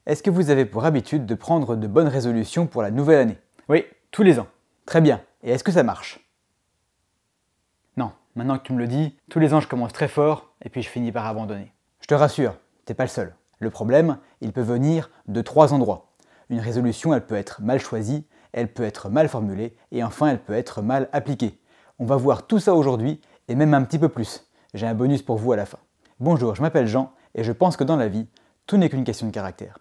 Est-ce que vous avez pour habitude de prendre de bonnes résolutions pour la nouvelle année? Oui, tous les ans. Très bien. Et est-ce que ça marche? Non, maintenant que tu me le dis, tous les ans je commence très fort et puis je finis par abandonner. Je te rassure, t'es pas le seul. Le problème, il peut venir de 3 endroits. Une résolution, elle peut être mal choisie, elle peut être mal formulée et enfin elle peut être mal appliquée. On va voir tout ça aujourd'hui et même un petit peu plus. J'ai un bonus pour vous à la fin. Bonjour, je m'appelle Jean et je pense que dans la vie, tout n'est qu'une question de caractère.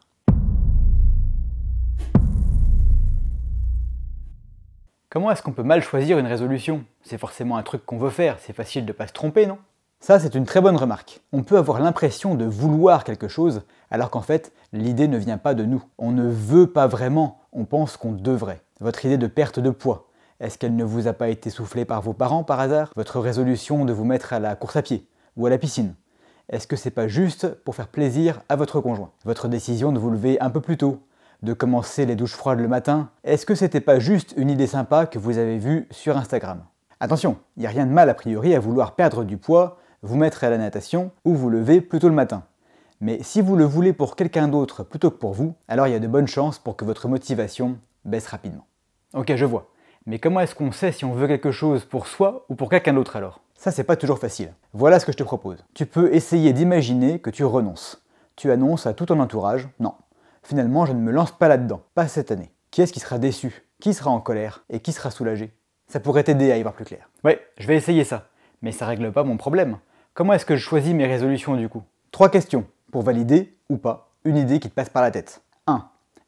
Comment est-ce qu'on peut mal choisir une résolution? C'est forcément un truc qu'on veut faire, c'est facile de pas se tromper, non? Ça, c'est une très bonne remarque. On peut avoir l'impression de vouloir quelque chose, alors qu'en fait, l'idée ne vient pas de nous. On ne veut pas vraiment, on pense qu'on devrait. Votre idée de perte de poids, est-ce qu'elle ne vous a pas été soufflée par vos parents par hasard? Votre résolution de vous mettre à la course à pied ou à la piscine? Est-ce que c'est pas juste pour faire plaisir à votre conjoint? Votre décision de vous lever un peu plus tôt, de commencer les douches froides le matin, est-ce que c'était pas juste une idée sympa que vous avez vue sur Instagram? Attention, il n'y a rien de mal a priori à vouloir perdre du poids, vous mettre à la natation ou vous lever plus tôt le matin. Mais si vous le voulez pour quelqu'un d'autre plutôt que pour vous, alors il y a de bonnes chances pour que votre motivation baisse rapidement. Ok, je vois. Mais comment est-ce qu'on sait si on veut quelque chose pour soi ou pour quelqu'un d'autre alors? Ça, c'est pas toujours facile. Voilà ce que je te propose. Tu peux essayer d'imaginer que tu renonces. Tu annonces à tout ton entourage, non. Finalement, je ne me lance pas là-dedans, pas cette année. Qui est-ce qui sera déçu? Qui sera en colère? Et qui sera soulagé? Ça pourrait t'aider à y voir plus clair. Ouais, je vais essayer ça. Mais ça règle pas mon problème. Comment est-ce que je choisis mes résolutions du coup? 3 questions pour valider ou pas une idée qui te passe par la tête. 1.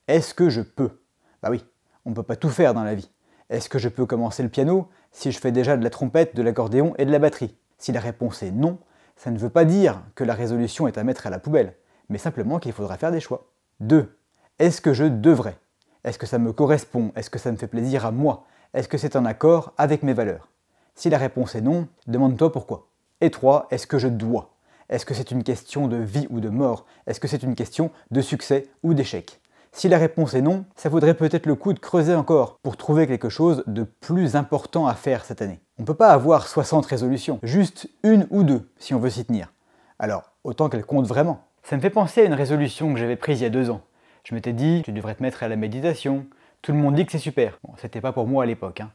Est-ce que je peux? Bah oui, on ne peut pas tout faire dans la vie. Est-ce que je peux commencer le piano si je fais déjà de la trompette, de l'accordéon et de la batterie? Si la réponse est non, ça ne veut pas dire que la résolution est à mettre à la poubelle, mais simplement qu'il faudra faire des choix. 2. Est-ce que je devrais? Est-ce que ça me correspond? Est-ce que ça me fait plaisir à moi? Est-ce que c'est en accord avec mes valeurs? Si la réponse est non, demande-toi pourquoi. Et 3. Est-ce que je dois? Est-ce que c'est une question de vie ou de mort? Est-ce que c'est une question de succès ou d'échec? Si la réponse est non, ça vaudrait peut-être le coup de creuser encore pour trouver quelque chose de plus important à faire cette année. On ne peut pas avoir 60 résolutions, juste une ou deux si on veut s'y tenir. Alors, autant qu'elles comptent vraiment. Ça me fait penser à une résolution que j'avais prise il y a 2 ans. Je m'étais dit, tu devrais te mettre à la méditation. Tout le monde dit que c'est super. Bon, c'était pas pour moi à l'époque, hein.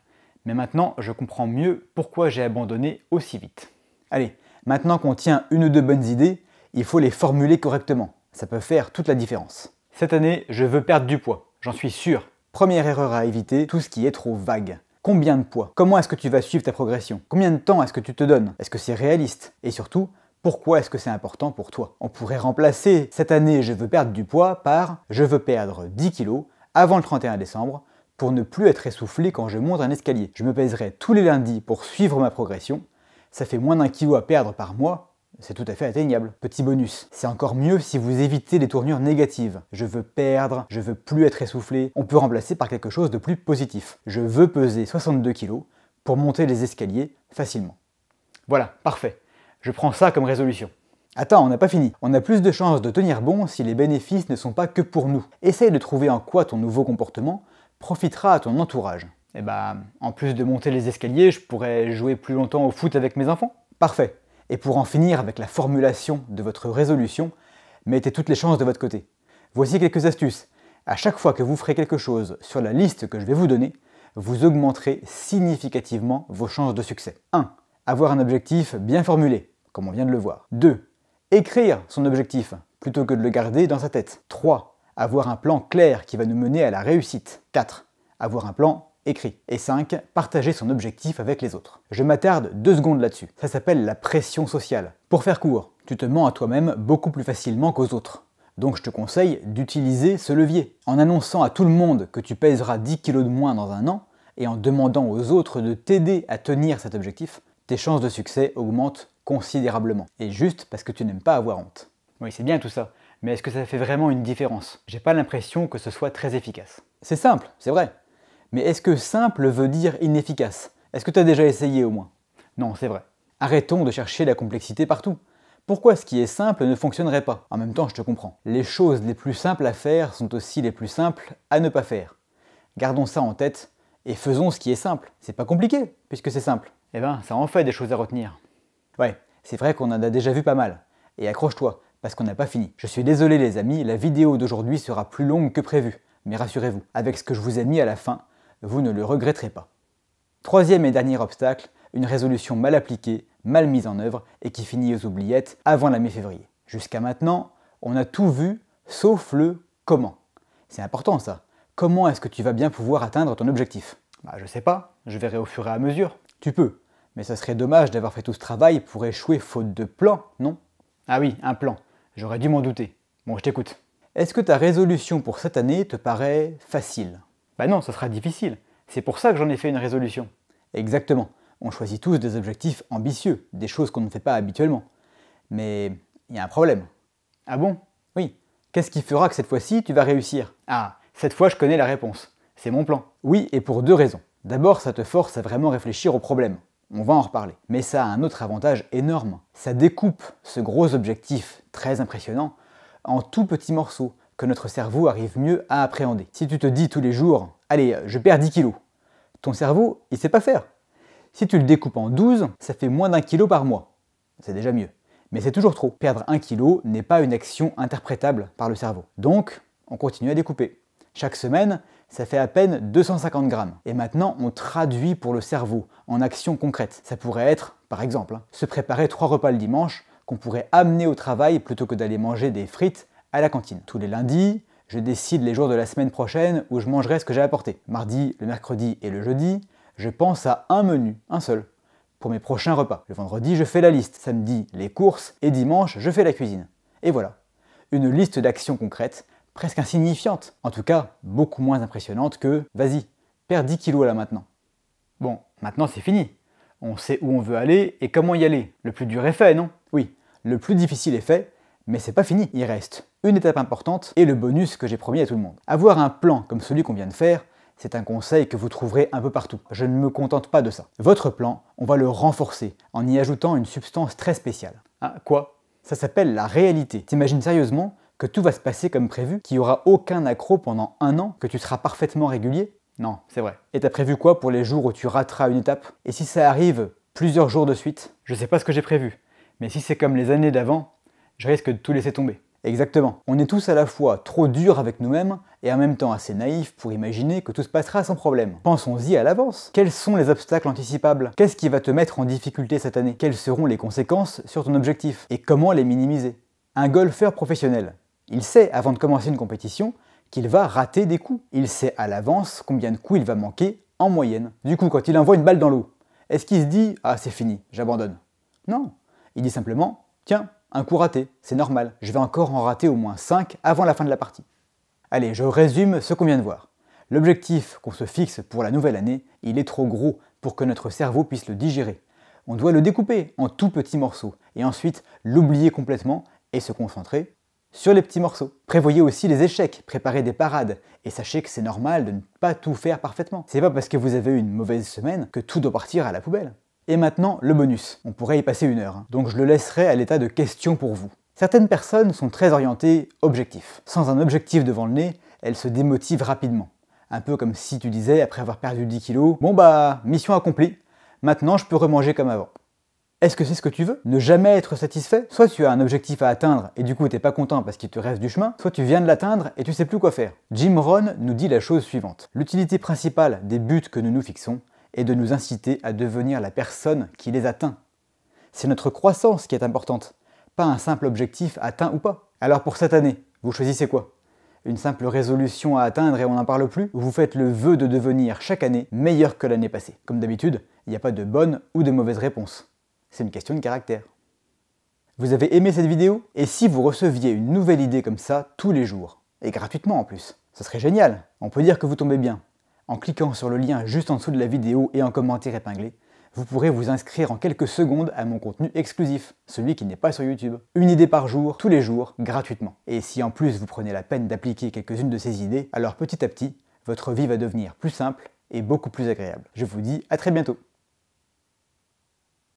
Mais maintenant, je comprends mieux pourquoi j'ai abandonné aussi vite. Allez, maintenant qu'on tient une ou deux bonnes idées, il faut les formuler correctement. Ça peut faire toute la différence. Cette année, je veux perdre du poids, j'en suis sûr. Première erreur à éviter, tout ce qui est trop vague. Combien de poids? Comment est-ce que tu vas suivre ta progression? Combien de temps est-ce que tu te donnes? Est-ce que c'est réaliste? Et surtout, pourquoi est-ce que c'est important pour toi? On pourrait remplacer cette année je veux perdre du poids par je veux perdre 10 kilos avant le 31 décembre pour ne plus être essoufflé quand je monte un escalier. Je me pèserai tous les lundis pour suivre ma progression. Ça fait moins d'1 kilo à perdre par mois, c'est tout à fait atteignable. Petit bonus, c'est encore mieux si vous évitez les tournures négatives. Je veux perdre, je veux plus être essoufflé. On peut remplacer par quelque chose de plus positif. Je veux peser 62 kilos pour monter les escaliers facilement. Voilà, parfait. Je prends ça comme résolution. Attends, on n'a pas fini. On a plus de chances de tenir bon si les bénéfices ne sont pas que pour nous. Essaye de trouver en quoi ton nouveau comportement profitera à ton entourage. Et bah, en plus de monter les escaliers, je pourrais jouer plus longtemps au foot avec mes enfants. Parfait. Et pour en finir avec la formulation de votre résolution, mettez toutes les chances de votre côté. Voici quelques astuces. À chaque fois que vous ferez quelque chose sur la liste que je vais vous donner, vous augmenterez significativement vos chances de succès. 1. Avoir un objectif bien formulé, comme on vient de le voir. 2. Écrire son objectif, plutôt que de le garder dans sa tête. 3. Avoir un plan clair qui va nous mener à la réussite. 4. Avoir un plan écrit. Et 5. Partager son objectif avec les autres. Je m'attarde 2 secondes là-dessus. Ça s'appelle la pression sociale. Pour faire court, tu te mens à toi-même beaucoup plus facilement qu'aux autres. Donc je te conseille d'utiliser ce levier. En annonçant à tout le monde que tu pèseras 10 kilos de moins dans un an, et en demandant aux autres de t'aider à tenir cet objectif, tes chances de succès augmentent considérablement. Et juste parce que tu n'aimes pas avoir honte. Oui, c'est bien tout ça, mais est-ce que ça fait vraiment une différence? J'ai pas l'impression que ce soit très efficace. C'est simple, c'est vrai. Mais est-ce que simple veut dire inefficace? Est-ce que tu as déjà essayé au moins? Non, c'est vrai. Arrêtons de chercher la complexité partout. Pourquoi ce qui est simple ne fonctionnerait pas? En même temps, je te comprends. Les choses les plus simples à faire sont aussi les plus simples à ne pas faire. Gardons ça en tête et faisons ce qui est simple. C'est pas compliqué, puisque c'est simple. Eh ben, ça en fait des choses à retenir. Ouais, c'est vrai qu'on en a déjà vu pas mal. Et accroche-toi, parce qu'on n'a pas fini. Je suis désolé les amis, la vidéo d'aujourd'hui sera plus longue que prévu, mais rassurez-vous, avec ce que je vous ai mis à la fin, vous ne le regretterez pas. Troisième et dernier obstacle, une résolution mal appliquée, mal mise en œuvre et qui finit aux oubliettes avant la mi-février. Jusqu'à maintenant, on a tout vu, sauf le comment. C'est important ça. Comment est-ce que tu vas bien pouvoir atteindre ton objectif? Je sais pas, je verrai au fur et à mesure. Tu peux, mais ça serait dommage d'avoir fait tout ce travail pour échouer faute de plan, non? Ah oui, un plan. J'aurais dû m'en douter. Bon, je t'écoute. Est-ce que ta résolution pour cette année te paraît facile? Non, ça sera difficile. C'est pour ça que j'en ai fait une résolution. Exactement. On choisit tous des objectifs ambitieux, des choses qu'on ne fait pas habituellement. Mais il y a un problème. Ah bon? Oui. Qu'est-ce qui fera que cette fois-ci, tu vas réussir? Ah, cette fois, je connais la réponse. C'est mon plan. Oui, et pour deux raisons. D'abord, ça te force à vraiment réfléchir au problème. On va en reparler. Mais ça a un autre avantage énorme. Ça découpe ce gros objectif très impressionnant en tout petits morceaux que notre cerveau arrive mieux à appréhender. Si tu te dis tous les jours « Allez, je perds 10 kilos », ton cerveau, il sait pas faire. Si tu le découpes en 12, ça fait moins d'1 kilo par mois. C'est déjà mieux. Mais c'est toujours trop. Perdre 1 kilo n'est pas une action interprétable par le cerveau. Donc, on continue à découper. Chaque semaine, ça fait à peine 250 grammes. Et maintenant, on traduit pour le cerveau en actions concrètes. Ça pourrait être, par exemple, se préparer 3 repas le dimanche qu'on pourrait amener au travail plutôt que d'aller manger des frites à la cantine. Tous les lundis, je décide les jours de la semaine prochaine où je mangerai ce que j'ai apporté. Mardi, le mercredi et le jeudi, je pense à un menu, un seul, pour mes prochains repas. Le vendredi, je fais la liste. Samedi, les courses. Et dimanche, je fais la cuisine. Et voilà. Une liste d'actions concrètes, presque insignifiante. En tout cas, beaucoup moins impressionnante que « vas-y, perds 10 kilos là maintenant ». Bon, maintenant c'est fini. On sait où on veut aller et comment y aller. Le plus dur est fait, non? Oui, le plus difficile est fait, mais c'est pas fini. Il reste une étape importante et le bonus que j'ai promis à tout le monde. Avoir un plan comme celui qu'on vient de faire, c'est un conseil que vous trouverez un peu partout. Je ne me contente pas de ça. Votre plan, on va le renforcer en y ajoutant une substance très spéciale. Ah, quoi? Ça s'appelle la réalité. T'imagines sérieusement que tout va se passer comme prévu, qu'il n'y aura aucun accroc pendant 1 an, que tu seras parfaitement régulier? Non, c'est vrai. Et t'as prévu quoi pour les jours où tu rateras une étape? Et si ça arrive plusieurs jours de suite? Je sais pas ce que j'ai prévu, mais si c'est comme les années d'avant, je risque de tout laisser tomber. Exactement. On est tous à la fois trop durs avec nous-mêmes et en même temps assez naïfs pour imaginer que tout se passera sans problème. Pensons-y à l'avance. Quels sont les obstacles anticipables? Qu'est-ce qui va te mettre en difficulté cette année? Quelles seront les conséquences sur ton objectif? Et comment les minimiser? Un golfeur professionnel, il sait avant de commencer une compétition qu'il va rater des coups. Il sait à l'avance combien de coups il va manquer en moyenne. Du coup, quand il envoie une balle dans l'eau, est-ce qu'il se dit « Ah, c'est fini, j'abandonne ». Non. Il dit simplement « Tiens, un coup raté, c'est normal, je vais encore en rater au moins 5 avant la fin de la partie ». Allez, je résume ce qu'on vient de voir. L'objectif qu'on se fixe pour la nouvelle année, il est trop gros pour que notre cerveau puisse le digérer. On doit le découper en tout petits morceaux et ensuite l'oublier complètement et se concentrer sur les petits morceaux. Prévoyez aussi les échecs, préparez des parades et sachez que c'est normal de ne pas tout faire parfaitement. C'est pas parce que vous avez eu une mauvaise semaine que tout doit partir à la poubelle. Et maintenant, le bonus. On pourrait y passer 1 heure, donc je le laisserai à l'état de question pour vous. Certaines personnes sont très orientées objectif. Sans un objectif devant le nez, elles se démotivent rapidement. Un peu comme si tu disais, après avoir perdu 10 kilos, « Bon bah, mission accomplie, maintenant je peux remanger comme avant ». Est-ce que c'est ce que tu veux? Ne jamais être satisfait? Soit tu as un objectif à atteindre et du coup t'es pas content parce qu'il te reste du chemin, soit tu viens de l'atteindre et tu sais plus quoi faire. Jim Rohn nous dit la chose suivante. L'utilité principale des buts que nous nous fixons est de nous inciter à devenir la personne qui les atteint. C'est notre croissance qui est importante, pas un simple objectif atteint ou pas. Alors pour cette année, vous choisissez quoi? Une simple résolution à atteindre et on n'en parle plus? Ou vous faites le vœu de devenir chaque année meilleur que l'année passée? Comme d'habitude, il n'y a pas de bonne ou de mauvaise réponse. C'est une question de caractère. Vous avez aimé cette vidéo? Et si vous receviez une nouvelle idée comme ça tous les jours? Et gratuitement en plus. Ce serait génial. On peut dire que vous tombez bien. En cliquant sur le lien juste en dessous de la vidéo et en commentaire épinglé, vous pourrez vous inscrire en quelques secondes à mon contenu exclusif, celui qui n'est pas sur YouTube. Une idée par jour, tous les jours, gratuitement. Et si en plus vous prenez la peine d'appliquer quelques-unes de ces idées, alors petit à petit, votre vie va devenir plus simple et beaucoup plus agréable. Je vous dis à très bientôt.